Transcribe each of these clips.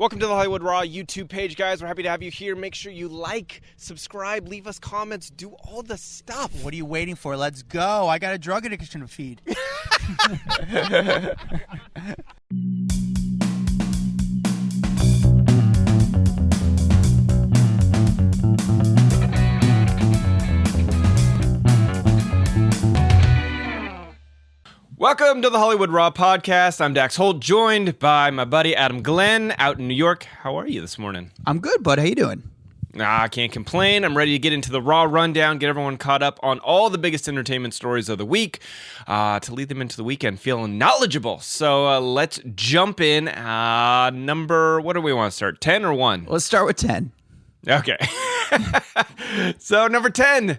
Welcome to the Hollywood Raw YouTube page, guys. We're happy to have you here. Make sure you like, subscribe, leave us comments, do all the stuff. What are you waiting for? Let's go. I got a drug addiction to feed. Welcome to the Hollywood Raw podcast. I'm Dax Holt, joined by my buddy Adam Glyn out in New York. How are you this morning? I'm good, bud. How you doing? I can't complain. I'm ready to get into the Raw rundown, get everyone caught up on all the biggest entertainment stories of the week to lead them into the weekend feeling knowledgeable. So let's jump in. What do we want to start, 10 or 1? Let's start with 10. Okay. So number 10,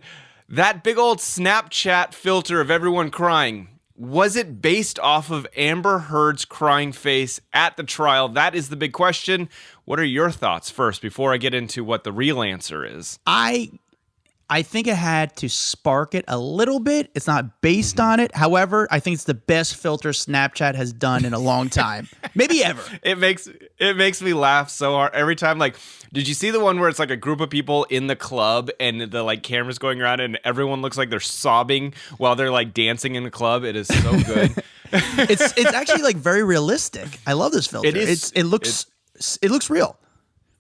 that big old Snapchat filter of everyone crying. Was it based off of Amber Heard's crying face at the trial? That is the big question. What are your thoughts first before I get into what the real answer is? I think it had to spark it a little bit. It's not based on it. However, I think it's the best filter Snapchat has done in a long time. Maybe ever. It makes me laugh so hard every time. Like, did you see the one where it's like a group of people in the club and the like cameras going around and everyone looks like they're sobbing while they're like dancing in the club? It is so good. It's actually like very realistic. I love this filter. It looks real.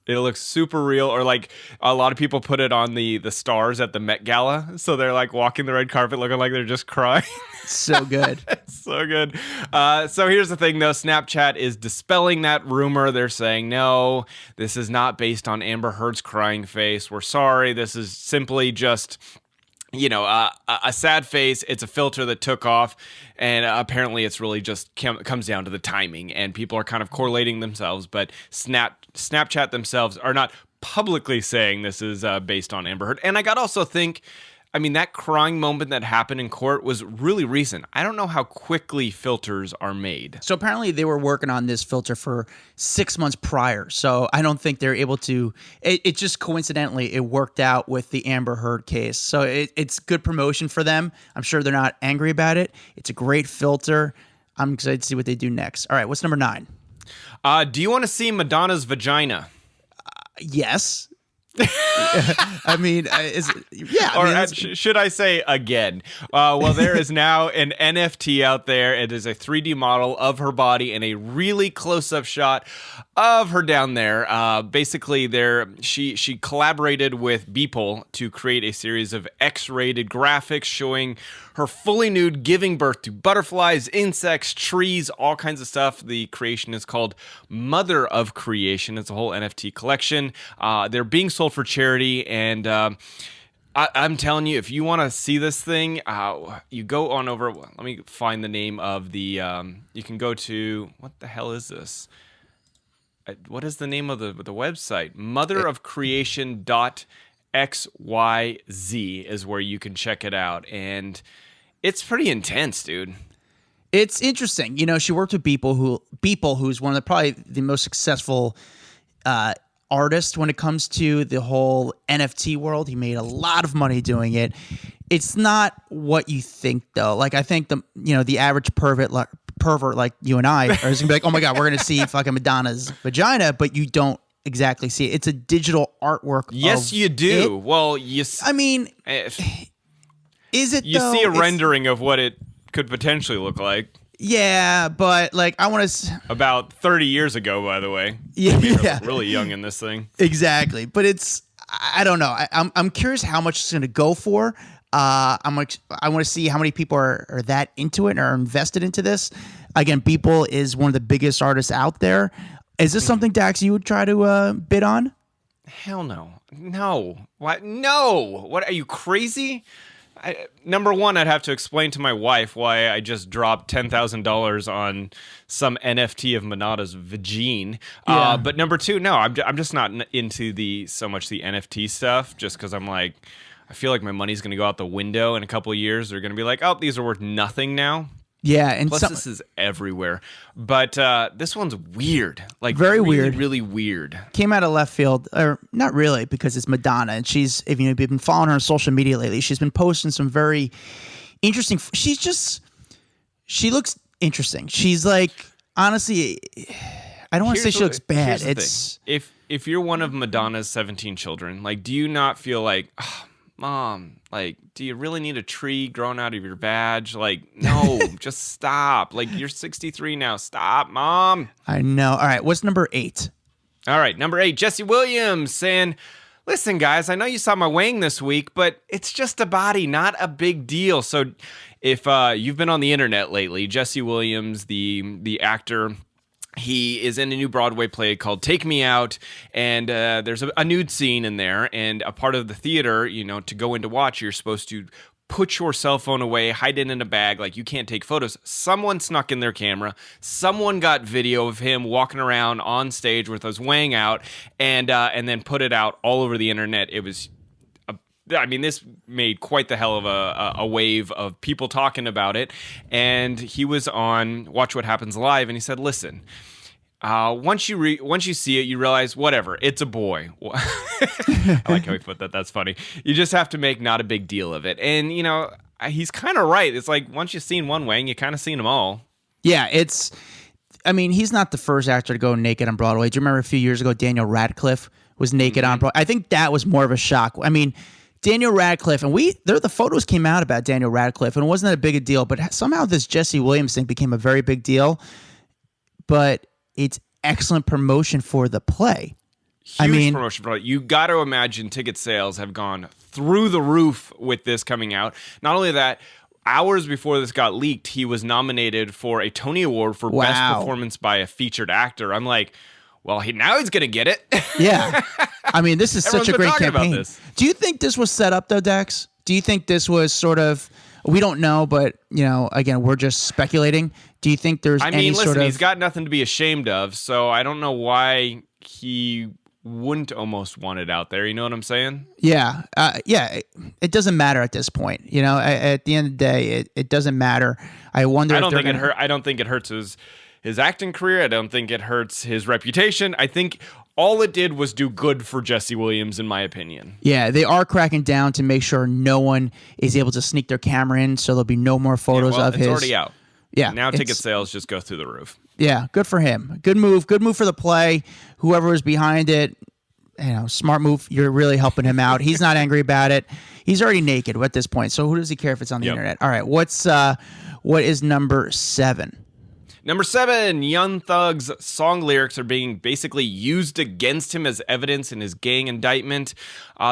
It looks super real, or like a lot of people put it on the stars at the Met Gala, so they're like walking the red carpet looking like they're just crying. So good. So good. So here's the thing, though. Snapchat is dispelling that rumor. They're saying, no, this is not based on Amber Heard's crying face. We're sorry. This is simply just... a sad face. It's a filter that took off, and apparently it's really just comes down to the timing, and people are kind of correlating themselves, but Snapchat themselves are not publicly saying this is based on Amber Heard. And I got to also think, I mean, that crying moment that happened in court was really recent. I don't know how quickly filters are made. So apparently they were working on this filter for 6 months prior. So I don't think they're able to. It just coincidentally, it worked out with the Amber Heard case. So it's good promotion for them. I'm sure they're not angry about it. It's a great filter. I'm excited to see what they do next. All right, what's number 9? Do you want to see Madonna's vagina? Yes. I mean, should I say again? Well, there is now an NFT out there. It is a 3D model of her body and a really close-up shot of her down there. Basically, she collaborated with Beeple to create a series of X-rated graphics showing her fully nude, giving birth to butterflies, insects, trees, all kinds of stuff. The creation is called Mother of Creation. It's a whole NFT collection. They're being sold for charity, and I'm telling you, if you want to see this thing, you go on over. Let me find the name of the. You can go to, what the hell is this? What is the name of the website? motherofcreation.xyz is where you can check it out, and it's pretty intense, dude. It's interesting. You know, she worked with Beeple, who's one of probably the most successful artists when it comes to the whole NFT world. He made a lot of money doing it. It's not what you think, though. Like, I think the average pervert like you and I are just gonna be like, oh my God, we're gonna see fucking Madonna's vagina, but you don't exactly see it. It's a digital artwork. Yes, you do. Well, I mean, is it? You see a rendering of what it could potentially look like. Yeah, but like I want to. About 30 years ago, by the way. Yeah, really young in this thing. Exactly, but I don't know. I'm curious how much it's going to go for. I want to see how many people are that into it and are invested into this. Again, Beeple is one of the biggest artists out there. Is this something, Dax, you would try to bid on? Hell no. No. What? No. What, are you crazy? Number one, I'd have to explain to my wife why I just dropped $10,000 on some NFT of Madonna's vagine. Yeah. But number two, no, I'm just not into so much the NFT stuff, just because I'm like, I feel like my money's going to go out the window in a couple of years. They're going to be like, oh, these are worth nothing now. Yeah, and plus this is everywhere. But this one's weird, like very really, weird, really weird. Came out of left field, or not really, because it's Madonna, and she's, if you've been following her on social media lately, she's been posting some very interesting. She looks interesting. She's like, honestly, I don't want to say she looks bad. Here's the thing. If you're one of Madonna's 17 children, like, do you not feel like, oh, Mom, like, do you really need a tree growing out of your vag? Like, no, just stop. Like, you're 63 now. Stop, Mom. I know. All right, what's number 8? All right, number 8, Jesse Williams saying, listen, guys, I know you saw my weighing this week, but it's just a body, not a big deal. So if you've been on the internet lately, Jesse Williams, the actor, he is in a new Broadway play called Take Me Out, and there's a nude scene in there, and a part of the theater, you know, to go in to watch, you're supposed to put your cell phone away, hide it in a bag, like you can't take photos. Someone snuck in their camera. Someone got video of him walking around on stage with us weighing out, and then put it out all over the internet. It was, this made quite the hell of a wave of people talking about it. And he was on Watch What Happens Live, and he said, listen, once you see it, you realize, whatever, it's a boy. I like how he put that. That's funny. You just have to make not a big deal of it. And, you know, he's kind of right. It's like, once you've seen one weighing, you kind of seen them all. Yeah, he's not the first actor to go naked on Broadway. Do you remember a few years ago, Daniel Radcliffe was naked on Broadway? I think that was more of a shock. I mean, Daniel Radcliffe, and the photos came out about Daniel Radcliffe, and it wasn't that big a deal, but somehow this Jesse Williams thing became a very big deal. But it's excellent promotion for the play. Huge promotion for it. You got to imagine ticket sales have gone through the roof with this coming out. Not only that, hours before this got leaked, he was nominated for a Tony Award for Best Performance by a Featured Actor. I'm like, well, now he's going to get it. Yeah. I mean, this is such a great campaign. Do you think this was set up, though, Dax? Do you think this was sort of, we don't know, but, you know, again, we're just speculating. Do you think there's he's got nothing to be ashamed of, so I don't know why he wouldn't almost want it out there. You know what I'm saying? Yeah. It doesn't matter at this point. You know, at the end of the day, it doesn't matter. I wonder I don't think it hurts his acting career. I don't think it hurts his reputation. I think all it did was do good for Jesse Williams, in my opinion. Yeah, they are cracking down to make sure no one is able to sneak their camera in, so there'll be no more photos of his. It's already out. Yeah. Now ticket sales just go through the roof. Yeah, good for him. Good move. Good move for the play. Whoever was behind it, you know, smart move. You're really helping him out. He's not angry about it. He's already naked at this point, so who does he care if it's on the internet? All right, what is number 7? Number 7, Young Thug's song lyrics are being basically used against him as evidence in his gang indictment.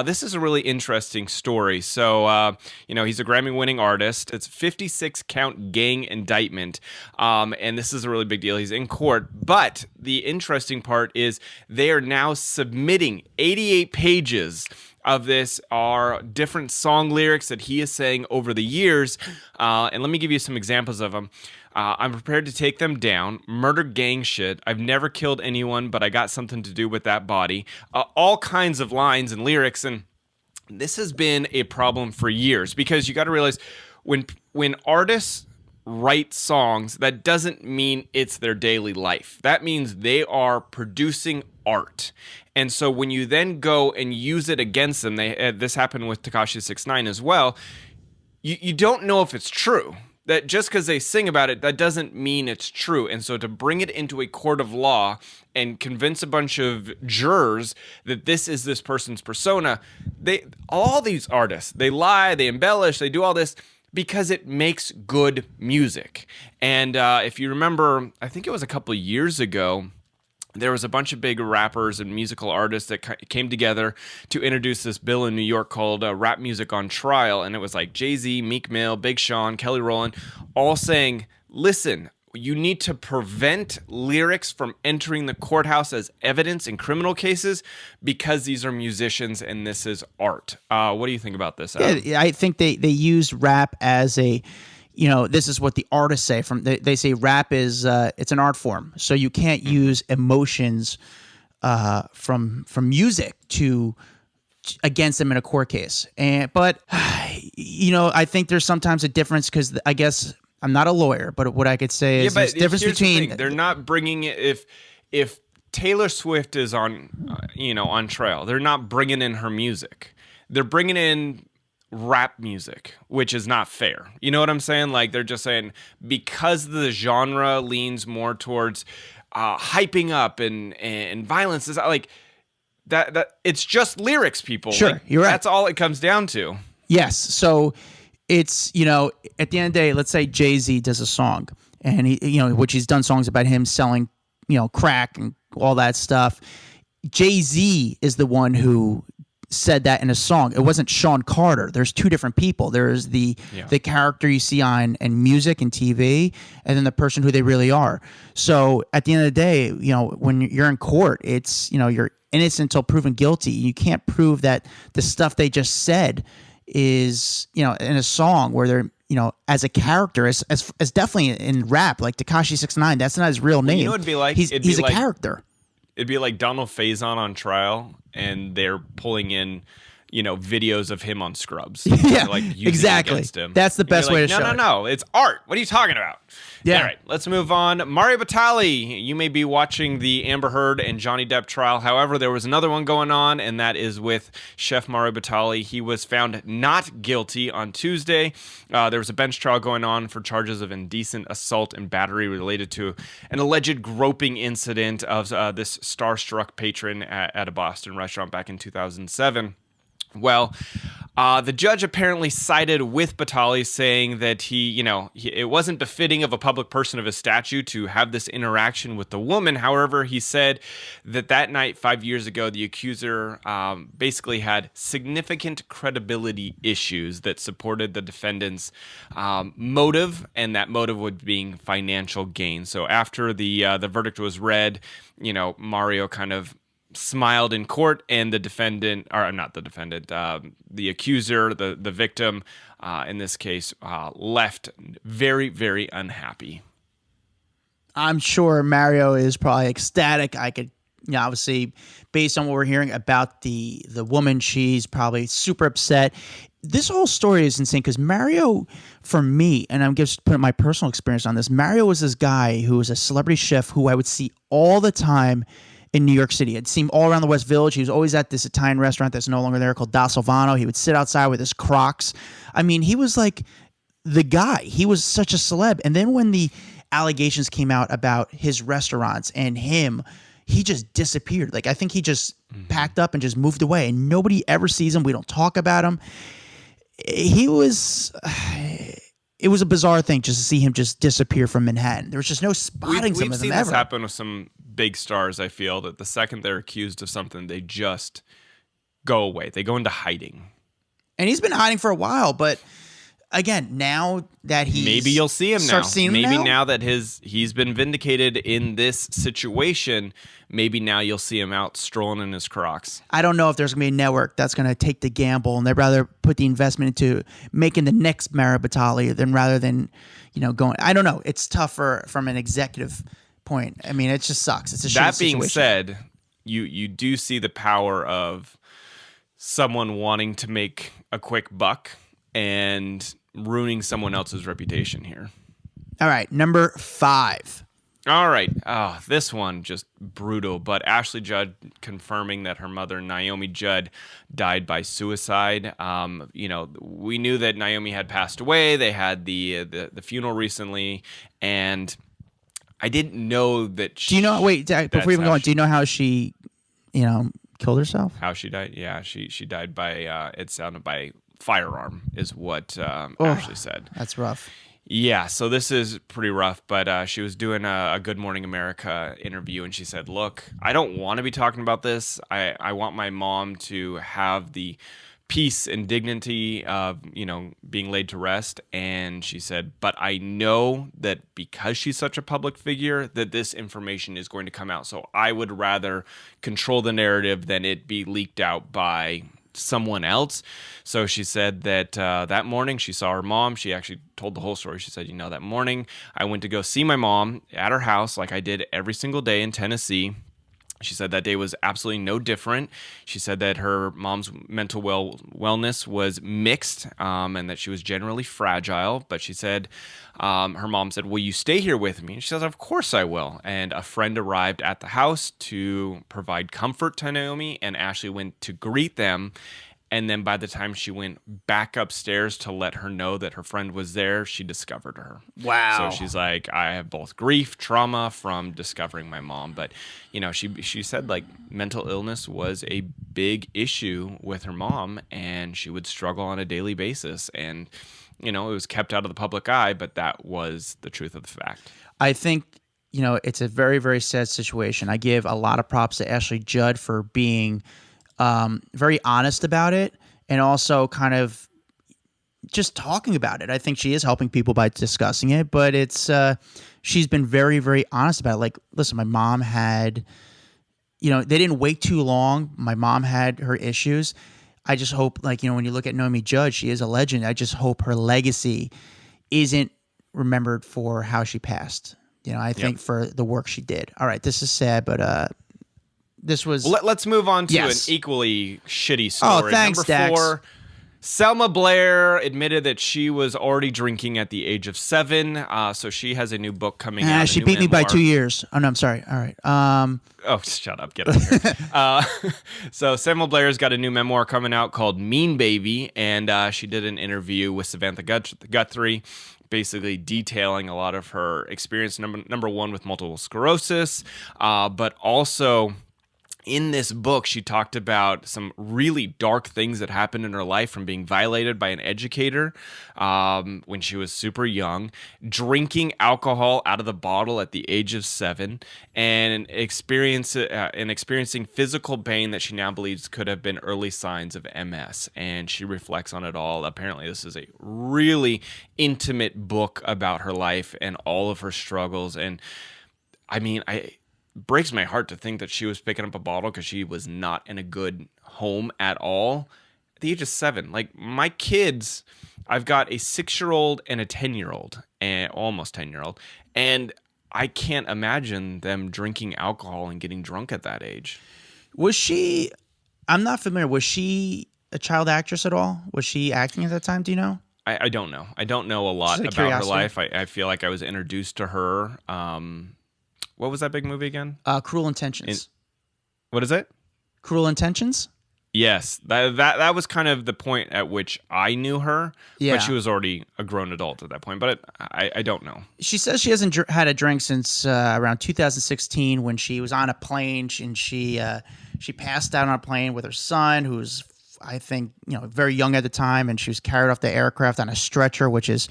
This is a really interesting story. So, he's a Grammy-winning artist. It's 56-count gang indictment, and this is a really big deal. He's in court, but the interesting part is they are now submitting 88 pages of this are different song lyrics that he is saying over the years. And let me give you some examples of them. I'm prepared to take them down. Murder gang shit. I've never killed anyone, but I got something to do with that body. All kinds of lines and lyrics. And this has been a problem for years because you got to realize when artists write songs, that doesn't mean it's their daily life. That means they are producing art. And so when you then go and use it against them, this happened with Tekashi 6ix9ine as well, you don't know if it's true. That just because they sing about it, that doesn't mean it's true. And so to bring it into a court of law and convince a bunch of jurors that this is this person's persona, all these artists, they lie, they embellish, they do all this because it makes good music. And if you remember, I think it was a couple of years ago, there was a bunch of big rappers and musical artists that came together to introduce this bill in New York called Rap Music on Trial. And it was like Jay-Z, Meek Mill, Big Sean, Kelly Rowland, all saying, listen, you need to prevent lyrics from entering the courthouse as evidence in criminal cases because these are musicians and this is art. What do you think about this, Adam? Yeah, I think they use rap as a... You know, this is what the artists say. They say rap is it's an art form, so you can't use emotions from music against them in a court case. But I think there's sometimes a difference because I guess I'm not a lawyer, but what I could say is there's a difference between they're not bringing it if Taylor Swift is on trial, they're not bringing in her music. They're bringing in rap music, which is not fair. You know what I'm saying? Like they're just saying because the genre leans more towards hyping up and violence is like that. It's just lyrics, people. Sure, like, you're right. That's all it comes down to. Yes. So it's, at the end of the day, let's say Jay-Z does a song and he, which he's done songs about him selling, crack and all that stuff. Jay-Z is the one who said that in a song. It wasn't Sean Carter. There's two different people. There's the character you see on in music and TV, and then the person who they really are. So at the end of the day, when you're in court, it's, you're innocent until proven guilty. You can't prove that the stuff they just said is, in a song where they're, as a character, as definitely in rap, like Tekashi 6ix9ine, that's not his real name. It'd be like he's a character. It'd be like Donald Faison on trial, and they're pulling in, videos of him on Scrubs. Yeah, like using exactly. Against him. That's the best way to show it. No, it's art. What are you talking about? Yeah. All right, let's move on. Mario Batali, you may be watching the Amber Heard and Johnny Depp trial. However, there was another one going on, and that is with Chef Mario Batali. He was found not guilty on Tuesday. There was a bench trial going on for charges of indecent assault and battery related to an alleged groping incident of this starstruck patron at a Boston restaurant back in 2007. Well, the judge apparently sided with Batali, saying that it wasn't befitting of a public person of his stature to have this interaction with the woman. However, he said that night 5 years ago, the accuser basically had significant credibility issues that supported the defendant's motive, and that motive would being financial gain. So after the verdict was read, Mario kind of smiled in court, and the accuser, the victim, in this case, left very, very unhappy. I'm sure Mario is probably ecstatic. I could, obviously, based on what we're hearing about the woman, she's probably super upset. This whole story is insane because Mario, for me, and I'm just putting my personal experience on this, Mario was this guy who was a celebrity chef who I would see all the time in New York City. I'd see him all around the West Village. He was always at this Italian restaurant that's no longer there called Da Silvano. He would sit outside with his Crocs. I mean, he was like the guy. He was such a celeb. And then when the allegations came out about his restaurants and him, he just disappeared. Like, I think he just packed up and just moved away, and nobody ever sees him. We don't talk about him. It was a bizarre thing just to see him just disappear from Manhattan. There was just no spotting some of them ever. We've seen this happen with some big stars. I feel that the second they're accused of something, they just go away. They go into hiding. And he's been hiding for a while, but again, now that maybe you'll see him now. Maybe now that he's been vindicated in this situation, maybe now you'll see him out strolling in his Crocs. I don't know if there's going to be a network that's going to take the gamble, and they'd rather put the investment into making the next Mario Batali rather than going. I don't know. It's tougher from an executive point. I mean, it just sucks. It's a shitty That being situation. said, you do see the power of someone wanting to make a quick buck and ruining someone else's reputation here. All right, number 5. All right. Oh, this one just brutal. But Ashley Judd confirming that her mother, Naomi Judd, died by suicide. We knew that Naomi had passed away. They had the funeral recently, and I didn't know that. Do you know? Wait, before we even go on, do you know how she, killed herself? How she died? Yeah, she died by. It sounded by firearm, is what Ashley said. That's rough. Yeah, so this is pretty rough, but she was doing a Good Morning America interview, and she said, look, I don't want to be talking about this. I want my mom to have the peace and dignity of, being laid to rest. And she said, but I know that because she's such a public figure, that this information is going to come out. So I would rather control the narrative than it be leaked out by someone else. So she said that that morning she saw her mom. She actually told the whole story. She said, that morning I went to go see my mom at her house like I did every single day in Tennessee. She said that day was absolutely no different. She said that her mom's mental wellness was mixed, and that she was generally fragile. But she said, her mom said, will you stay here with me? And she says, of course I will. And a friend arrived at the house to provide comfort to Naomi, and Ashley went to greet them. And then by the time she went back upstairs to let her know that her friend was there, she discovered her. Wow. So she's like, I have both grief, trauma from discovering my mom. But, she said like mental illness was a big issue with her mom, and she would struggle on a daily basis. And, it was kept out of the public eye, but that was the truth of the fact. I think, it's a very, very sad situation. I give a lot of props to Ashley Judd for being very honest about it, and also kind of just talking about it. I think she is helping people by discussing it, but she's been very, very honest about it. Like, listen, my mom had, they didn't wait too long. My mom had her issues. I just hope, like, when you look at Naomi Judd, she is a legend. I just hope her legacy isn't remembered for how she passed. I think for the work she did. All right, this is sad, but this was... Let's move on to an equally shitty story. Oh, thanks, Number 4, Dax. Selma Blair admitted that she was already drinking at the age of 7. So she has a new book coming out. She beat me by 2 years. Oh, no, I'm sorry. All right. Oh, shut up. Get out of here. So Selma Blair's got a new memoir coming out called Mean Baby, and she did an interview with Samantha Guthrie, basically detailing a lot of her experience, number one, with multiple sclerosis, but also... in this book, she talked about some really dark things that happened in her life, from being violated by an educator when she was super young, drinking alcohol out of the bottle at the age of 7, and experiencing physical pain that she now believes could have been early signs of MS. And she reflects on it all. Apparently, this is a really intimate book about her life and all of her struggles. And I mean, breaks my heart to think that she was picking up a bottle because she was not in a good home at all at the age of 7. Like, my kids, I've got a 6-year-old and a 10-year-old, and almost 10-year-old, and I can't imagine them drinking alcohol and getting drunk at that age. Was she... I'm not familiar. Was she a child actress at all? Was she acting at that time? Do you know? I don't know. I don't know a lot about her life. I feel like I was introduced to her... what was that big movie again? Cruel Intentions. What is it? Cruel Intentions? Yes. That was kind of the point at which I knew her. Yeah. But she was already a grown adult at that point. But I don't know. She says she hasn't had a drink since around 2016, when she was on a plane, and she passed out on a plane with her son, who was, I think, very young at the time, and she was carried off the aircraft on a stretcher, which is...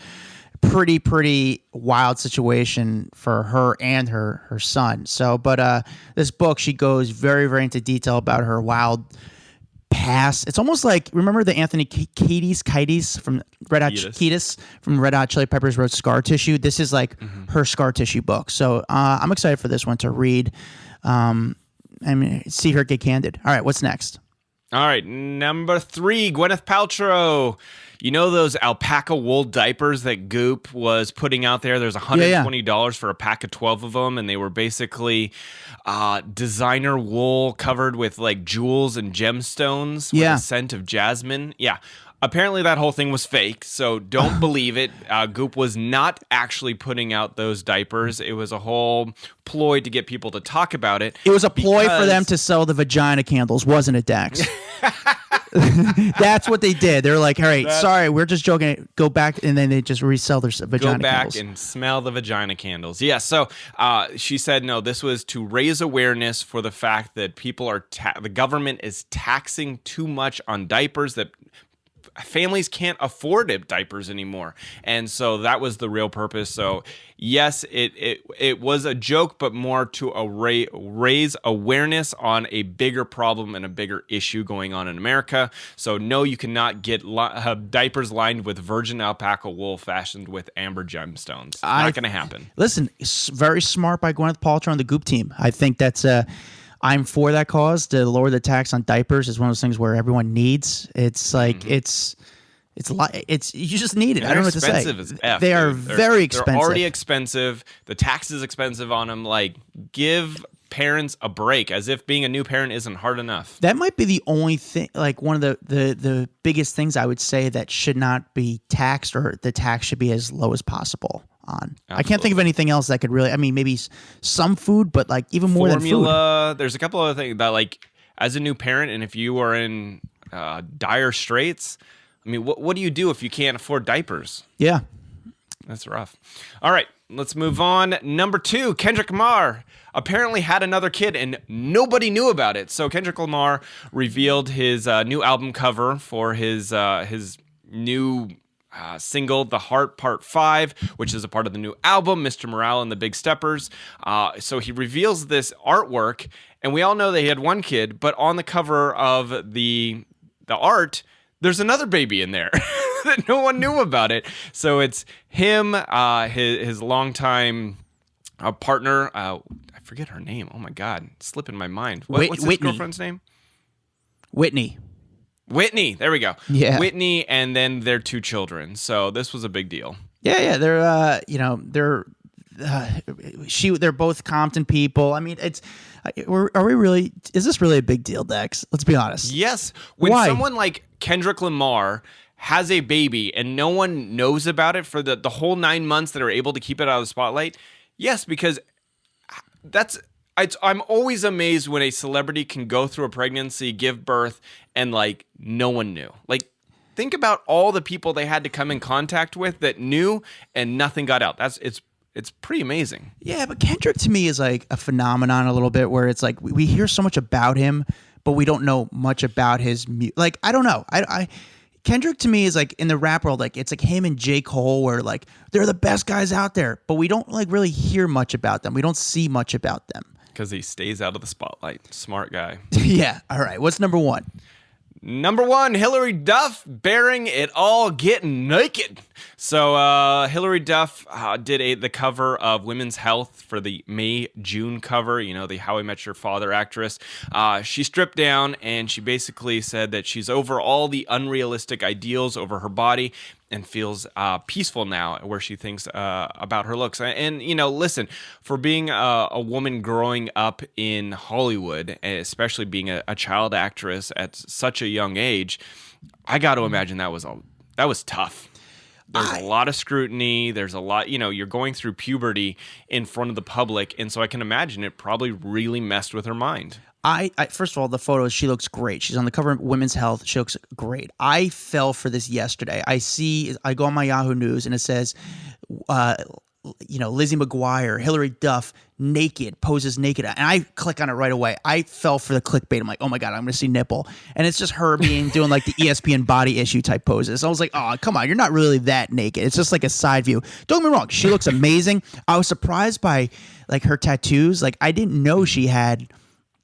pretty wild situation for her and her son. So, but this book, she goes very, very into detail about her wild past. It's almost like, remember the Anthony Kiedis from Red Hot Kiedis from Red Hot Chili Peppers wrote Scar Tissue. This is like her Scar Tissue book. So I'm excited for this one to read. See her get candid. All right, what's next? All right, number 3, Gwyneth Paltrow. You know those alpaca wool diapers that Goop was putting out there? There's $120 for a pack of 12 of them, and they were basically designer wool covered with like jewels and gemstones with a scent of jasmine. Yeah. Apparently that whole thing was fake, so don't believe it. Goop was not actually putting out those diapers. It was a whole ploy to get people to talk about it. It was a ploy for them to sell the vagina candles, wasn't it, Dax? That's what they did. They're like, all right, sorry, we're just joking. Go back, and then they just resell their vagina candles. Go back and smell the vagina candles. Yeah, so she said, no, this was to raise awareness for the fact that people are, the government is taxing too much on diapers, that families can't afford diapers anymore. And so that was the real purpose. So yes, it was a joke, but more to raise awareness on a bigger problem and a bigger issue going on in America. So no, you cannot get diapers lined with virgin alpaca wool fashioned with amber gemstones. Not going to happen. Listen, very smart by Gwyneth Paltrow and the Goop team. I think that's I'm for that cause. To lower the tax on diapers is one of those things where everyone needs. It's like it's you just need it. I don't know what to say. Expensive as F. They are very expensive. They're already expensive. The tax is expensive on them. Like, give parents a break, as if being a new parent isn't hard enough. That might be the only thing, like one of the biggest things I would say that should not be taxed, or the tax should be as low as possible on. Absolutely. I can't think of anything else that could really, maybe some food, but like even more than food. There's a couple other things that, like, as a new parent, and if you are in dire straits. I mean, what do you do if you can't afford diapers? Yeah. That's rough. All right, let's move on. Number 2, Kendrick Lamar apparently had another kid and nobody knew about it. So Kendrick Lamar revealed his new album cover for his new single, The Heart Part 5, which is a part of the new album, Mr. Morale and the Big Steppers. So he reveals this artwork, and we all know that he had one kid, but on the cover of the art, there's another baby in there that no one knew about it. So it's him, his longtime partner. I forget her name. Oh my God, it's slipping my mind. What's his girlfriend's name? Whitney. There we go. Yeah. Whitney, and then their 2 children. So this was a big deal. Yeah. They're both Compton people. I mean, is this really a big deal, Dax? Let's be honest. Yes. When Why? someone like Kendrick Lamar has a baby and no one knows about it for the whole 9 months that are able to keep it out of the spotlight. Yes, because I'm always amazed when a celebrity can go through a pregnancy, give birth, and like no one knew. Like, think about all the people they had to come in contact with that knew and nothing got out. It's pretty amazing. Yeah, but Kendrick to me is like a phenomenon a little bit where it's like we hear so much about him, but we don't know much about his like I don't know. Kendrick to me is like in the rap world, like it's like him and J. Cole where like they're the best guys out there, but we don't like really hear much about them. We don't see much about them. Because he stays out of the spotlight. Smart guy. Yeah. All right. What's number 1? Number 1, Hilary Duff, bearing it all, getting naked. So Hilary Duff did the cover of Women's Health for the May-June cover, the How I Met Your Father actress. She stripped down and she basically said that she's over all the unrealistic ideals over her body and feels peaceful now where she thinks about her looks. And, listen, for being a woman growing up in Hollywood, especially being a child actress at such a young age, I got to imagine that was tough. There's a lot of scrutiny. There's a lot, you're going through puberty in front of the public. And so I can imagine it probably really messed with her mind. I first of all, the photos, she looks great. She's on the cover of Women's Health. She looks great. I fell for this yesterday. I go on my Yahoo News and it says, Lizzie McGuire, Hilary Duff, naked, poses naked. And I click on it right away. I fell for the clickbait. I'm like, oh my God, I'm going to see nipple. And it's just her doing like the ESPN body issue type poses. So I was like, oh, come on. You're not really that naked. It's just like a side view. Don't get me wrong. She looks amazing. I was surprised by like her tattoos. Like I didn't know she had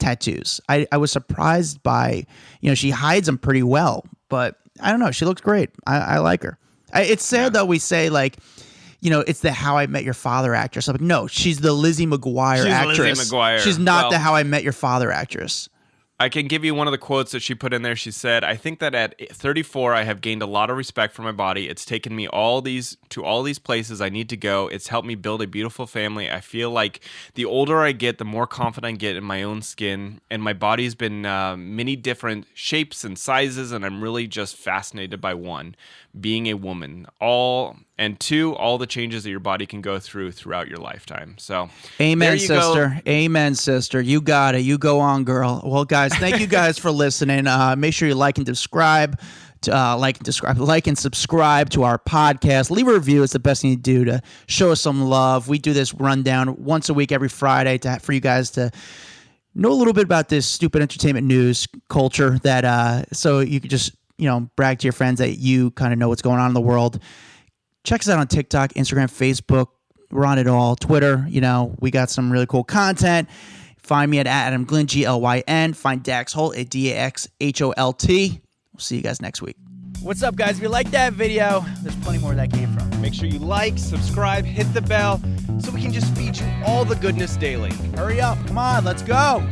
tattoos. I was surprised by, she hides them pretty well, but I don't know. She looks great. I like her. It's sad though we say like, it's the How I Met Your Father actress. I'm like, no, she's the Lizzie McGuire actress. Lizzie McGuire. She's not the How I Met Your Father actress. I can give you one of the quotes that she put in there. She said, I think that at 34, I have gained a lot of respect for my body. It's taken me to all these places I need to go. It's helped me build a beautiful family. I feel like the older I get, the more confident I get in my own skin. And my body's been many different shapes and sizes. And I'm really just fascinated by one, being a woman. And 2, all the changes that your body can go throughout your lifetime. So, amen, sister. Go. Amen, sister. You got it. You go on, girl. Well, guys, thank you guys for listening. Make sure you like and subscribe. Like and subscribe to our podcast. Leave a review. It's the best thing you do to show us some love. We do this rundown once a week, every Friday, for you guys to know a little bit about this stupid entertainment news culture. So you can just brag to your friends that you kind of know what's going on in the world. Check us out on TikTok, Instagram, Facebook. We're on it all. Twitter, we got some really cool content. Find me at Adam Glyn, Glyn. Find Dax Holt at DaxHolt. We'll see you guys next week. What's up, guys? If you like that video, there's plenty more where that came from. Make sure you like, subscribe, hit the bell so we can just feed you all the goodness daily. Hurry up. Come on, let's go.